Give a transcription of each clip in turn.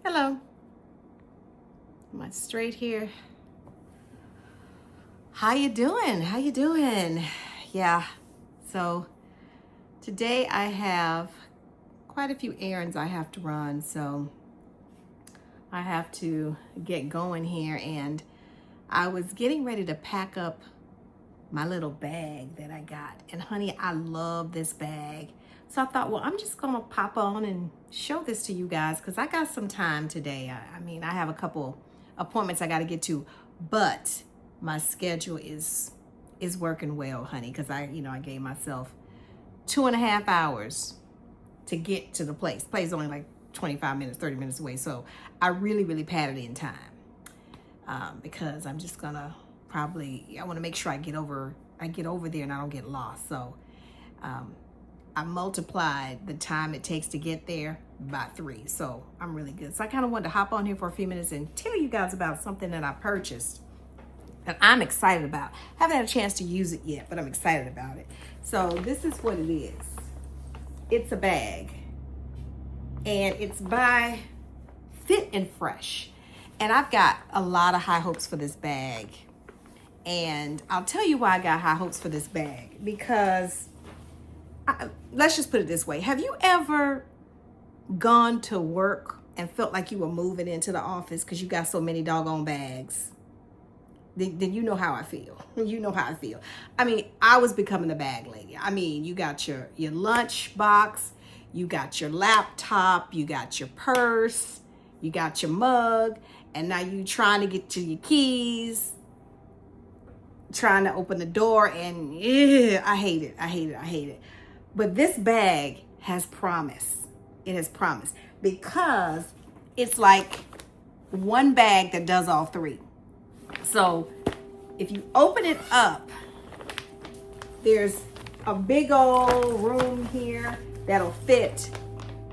Hello. Am I straight here? How you doing? How you doing? Yeah. So today I have quite a few errands I have to run, so I have to get going here, and I was getting ready to pack up my little bag that I got. And honey, I love this bag. So I thought, well, I'm just gonna pop on and show this to you guys because I got some time today. I have a couple appointments I got to get to, but my schedule is working well, honey, because I gave myself 2.5 hours to get to the place. Place is only like 25 minutes, 30 minutes away, so I really padded in time because I'm just gonna I want to make sure I get over there and I don't get lost. So I multiplied the time it takes to get there by 3. So I'm really good. So I kind of wanted to hop on here for a few minutes and tell you guys about something that I purchased that I'm excited about. Haven't had a chance to use it yet, but I'm excited about it. So this is what it is. It's a bag, and it's by Fit and Fresh. And I've got a lot of high hopes for this bag. And I'll tell you why I got high hopes for this bag. Because, let's just put it this way. Have you ever gone to work and felt like you were moving into the office because you got so many doggone bags? Then you know how I feel. You know how I feel. I mean, I was becoming a bag lady. I mean, you got your lunch box, you got your laptop, you got your purse, you got your mug, and now you trying to get to your keys, trying to open the door, and I hate it. But this bag has promise. It has promise because it's like one bag that does all 3. So if you open it up, there's a big old room here that'll fit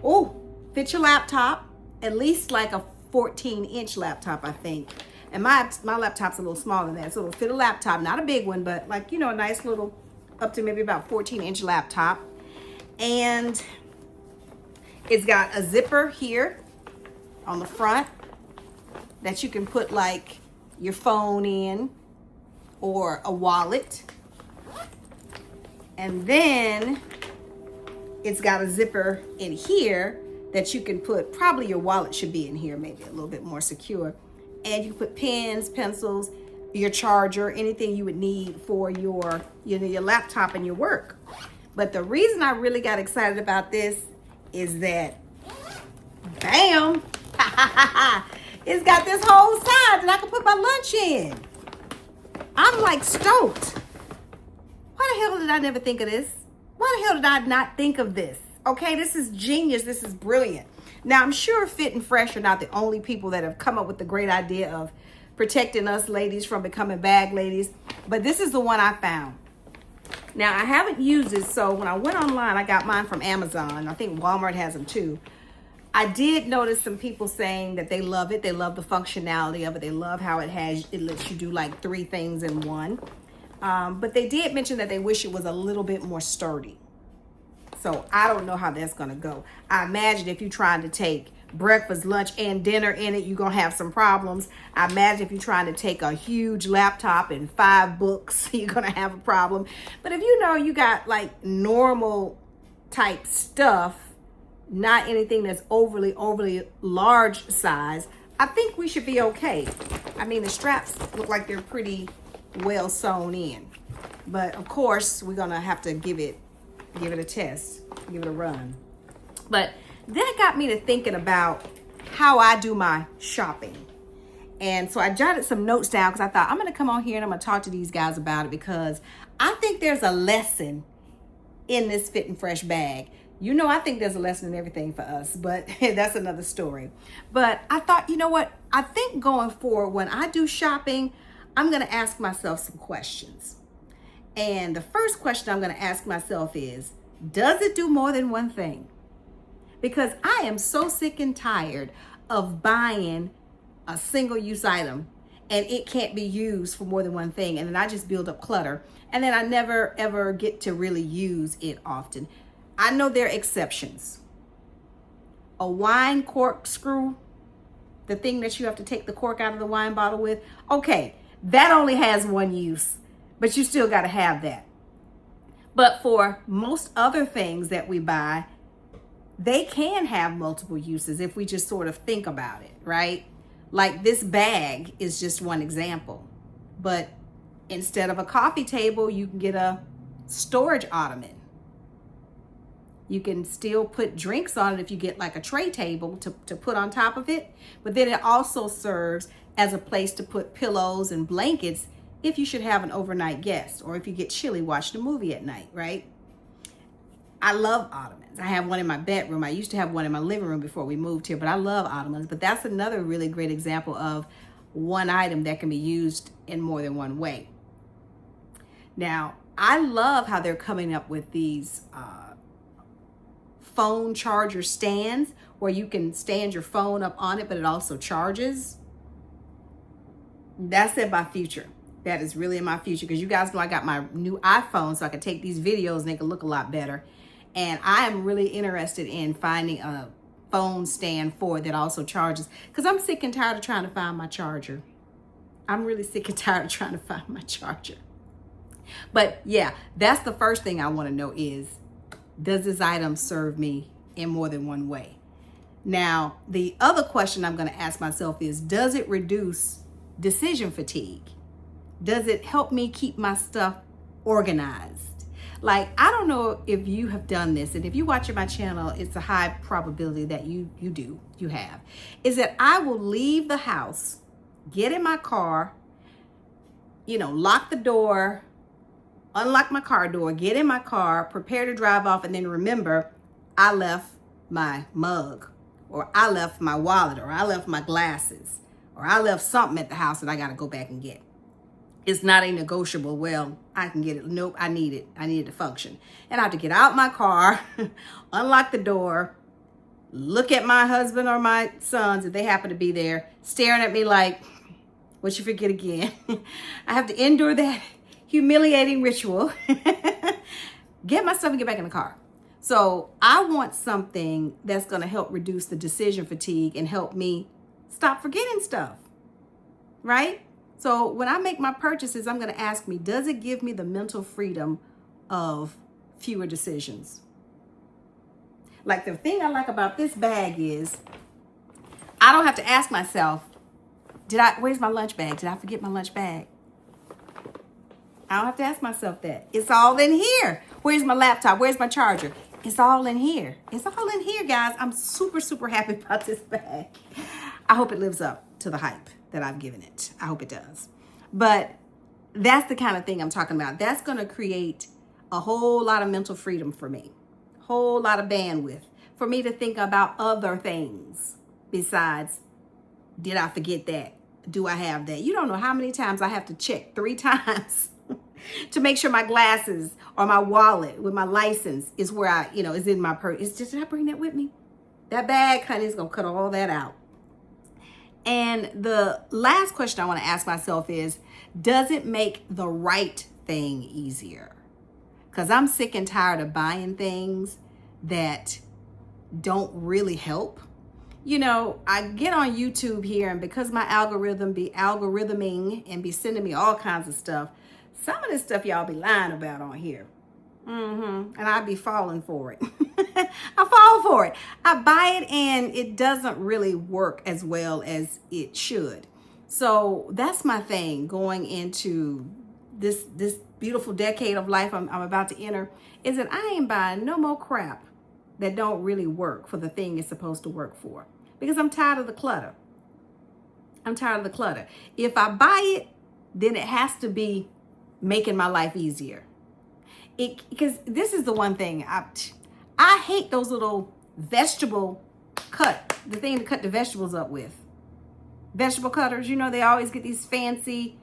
your laptop, at least like a 14-inch laptop, I think. And my laptop's a little smaller than that, so it'll fit a laptop, not a big one, but like, a nice little, up to maybe about 14-inch laptop. And it's got a zipper here on the front that you can put like your phone in or a wallet. And then it's got a zipper in here that you can put, probably your wallet should be in here, maybe a little bit more secure. And you can put pens, pencils, your charger, anything you would need for your laptop and your work. But the reason I really got excited about this is that, bam, it's got this whole side that I can put my lunch in. I'm like stoked. Why the hell did I never think of this? Why the hell did I not think of this? Okay, this is genius. This is brilliant. Now, I'm sure Fit and Fresh are not the only people that have come up with the great idea of protecting us ladies from becoming bag ladies, but this is the one I found. Now, I haven't used it, so when I went online, I got mine from Amazon. I think Walmart has them too. I did notice some people saying that they love it. They love the functionality of it. They love how it lets you do like 3 things in one. But they did mention that they wish it was a little bit more sturdy. So I don't know how that's going to go. I imagine if you're trying to take breakfast, lunch, and dinner in it, you're going to have some problems. I imagine if you're trying to take a huge laptop and 5 books, you're going to have a problem. But if you got like normal type stuff, not anything that's overly large size, I think we should be okay. I mean, the straps look like they're pretty well sewn in. But of course, we're going to have to give it a test, give it a run. But that got me to thinking about how I do my shopping. And so I jotted some notes down because I thought I'm going to come on here and I'm going to talk to these guys about it because I think there's a lesson in this Fit and Fresh bag. I think there's a lesson in everything for us, but that's another story. But I thought, you know what? I think going forward, when I do shopping, I'm going to ask myself some questions. And the first question I'm going to ask myself is, does it do more than one thing? Because I am so sick and tired of buying a single-use item and it can't be used for more than one thing. And then I just build up clutter. And then I never, ever get to really use it often. I know there are exceptions. A wine corkscrew the thing that you have to take the cork out of the wine bottle with, okay, that only has one use, but you still got to have that. But for most other things that we buy, they can have multiple uses if we just sort of think about it, right? Like this bag is just one example. But instead of a coffee table, you can get a storage ottoman. You can still put drinks on it if you get like a tray table to put on top of it. But then it also serves as a place to put pillows and blankets if you should have an overnight guest, or if you get chilly watching a movie at night, right? I love ottomans. I have one in my bedroom. I used to have one in my living room before we moved here, but I love ottomans. But that's another really great example of one item that can be used in more than one way. Now, I love how they're coming up with these phone charger stands where you can stand your phone up on it, but it also charges. That's in my future. That is really in my future, because you guys know I got my new iPhone, so I can take these videos and they can look a lot better. And I am really interested in finding a phone stand for it that also charges, because I'm sick and tired of trying to find my charger. I'm really sick and tired of trying to find my charger. But yeah, that's the first thing I want to know is, does this item serve me in more than one way? Now, the other question I'm going to ask myself is, does it reduce decision fatigue? Does it help me keep my stuff organized? Like, I don't know if you have done this, and if you watch my channel, it's a high probability that you have, is that I will leave the house, get in my car, lock the door, unlock my car door, get in my car, prepare to drive off, and then remember I left my mug, or I left my wallet, or I left my glasses, or I left something at the house that I got to go back and get. It's not a negotiable, well, I can get it. Nope, I need it. I need it to function. And I have to get out my car, unlock the door, look at my husband or my sons, if they happen to be there, staring at me like, what you forget again? I have to endure that humiliating ritual, get my stuff and get back in the car. So I want something that's going to help reduce the decision fatigue and help me stop forgetting stuff, right? So when I make my purchases, I'm going to ask me, does it give me the mental freedom of fewer decisions? Like, the thing I like about this bag is I don't have to ask myself, where's my lunch bag? Did I forget my lunch bag? I don't have to ask myself that. It's all in here. Where's my laptop? Where's my charger? It's all in here. It's all in here, guys. I'm super, super happy about this bag. I hope it lives up to the hype that I've given it. I hope it does. But that's the kind of thing I'm talking about. That's going to create a whole lot of mental freedom for me. Whole lot of bandwidth for me to think about other things besides, did I forget that? Do I have that? You don't know how many times I have to check 3 times to make sure my glasses or my wallet with my license is where I, is in my purse. Did I bring that with me? That bag, honey, is going to cut all that out. And the last question I want to ask myself is, does it make the right thing easier? Because I'm sick and tired of buying things that don't really help. I get on YouTube here, and because my algorithm be algorithming and be sending me all kinds of stuff, some of this stuff y'all be lying about on here. And I be falling for it. I fall for it. I buy it and it doesn't really work as well as it should. So that's my thing going into this beautiful decade of life I'm about to enter, is that I ain't buying no more crap that don't really work for the thing it's supposed to work for. Because I'm tired of the clutter. I'm tired of the clutter. If I buy it, then it has to be making my life easier. Because this is the one thing, I hate those little vegetable the thing to cut the vegetables up with. Vegetable cutters, they always get these fancy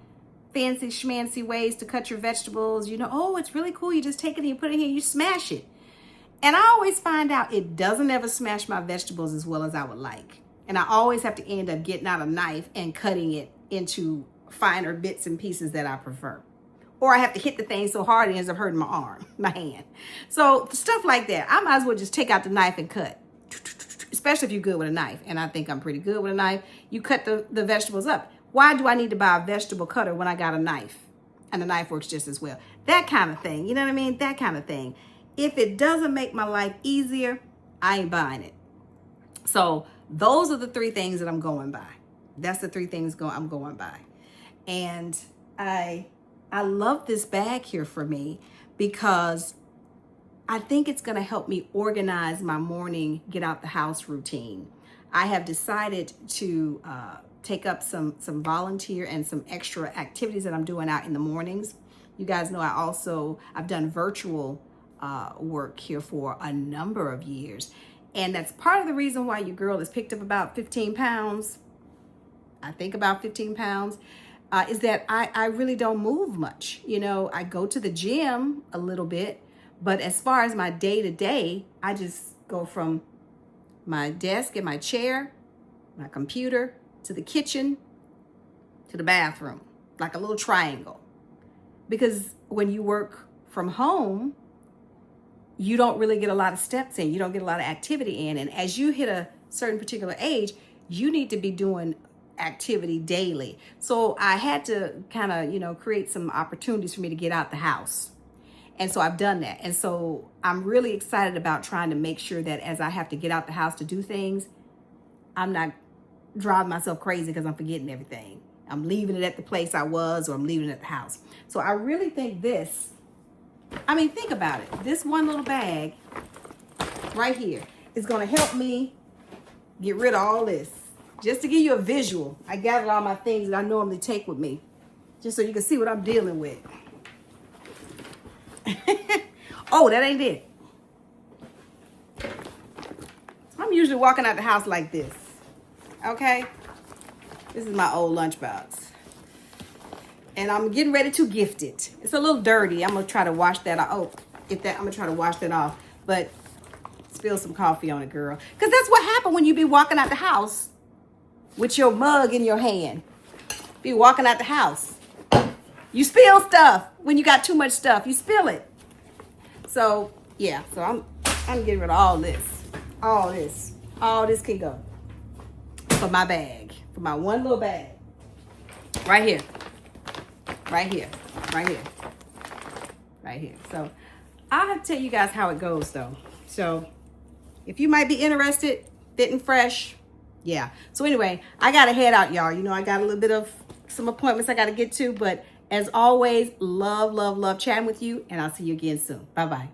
schmancy ways to cut your vegetables. Oh, it's really cool. You just take it and you put it in here, you smash it. And I always find out it doesn't ever smash my vegetables as well as I would like. And I always have to end up getting out a knife and cutting it into finer bits and pieces that I prefer. Or I have to hit the thing so hard it ends up hurting my arm, my hand. So stuff like that, I might as well just take out the knife and cut. especially if you're good with a knife, and I think I'm pretty good with a knife, you cut the vegetables up. Why do I need to buy a vegetable cutter when I got a knife? And the knife works just as well. That kind of thing, you know what I mean? That kind of thing. If it doesn't make my life easier, I ain't buying it. So those are the 3 things that I'm going by. That's the 3 things I'm going by. And I love this bag here for me because I think it's going to help me organize my morning get out the house routine. I have decided to take up some volunteer and some extra activities that I'm doing out in the mornings. You guys know I've done virtual work here for a number of years. And that's part of the reason why your girl has picked up about 15 pounds. I think about 15 pounds. Is that I really don't move much. You know, I go to the gym a little bit, but as far as my day-to-day, I just go from my desk and my chair, my computer, to the kitchen, to the bathroom, like a little triangle. Because when you work from home, you don't really get a lot of steps in. You don't get a lot of activity in. And as you hit a certain particular age, you need to be doing activity daily. So I had to kind of, create some opportunities for me to get out the house. And so I've done that. And so I'm really excited about trying to make sure that as I have to get out the house to do things, I'm not driving myself crazy because I'm forgetting everything. I'm leaving it at the place I was, or I'm leaving it at the house. So I really think think about it. This one little bag right here is going to help me get rid of all this. Just to give you a visual, I gathered all my things that I normally take with me, just so you can see what I'm dealing with. Oh, that ain't it. I'm usually walking out the house like this. Okay? This is my old lunchbox. And I'm getting ready to gift it. It's a little dirty. I'm going to try to wash that off. Oh, I'm going to try to wash that off. But spill some coffee on it, girl. Because that's what happened when you be walking out the house with your mug in your hand. Be walking out the house. You spill stuff. When you got too much stuff, you spill it. So, yeah. So I'm getting rid of all this. All this. All this can go. For my bag. For my one little bag. Right here. Right here. Right here. Right here. So, I'll have to tell you guys how it goes, though. So, if you might be interested, Fit and Fresh. Yeah. So, anyway, I got to head out, y'all. You know, I got a little bit of some appointments I got to get to. But, as always, love, love, love chatting with you. And I'll see you again soon. Bye-bye.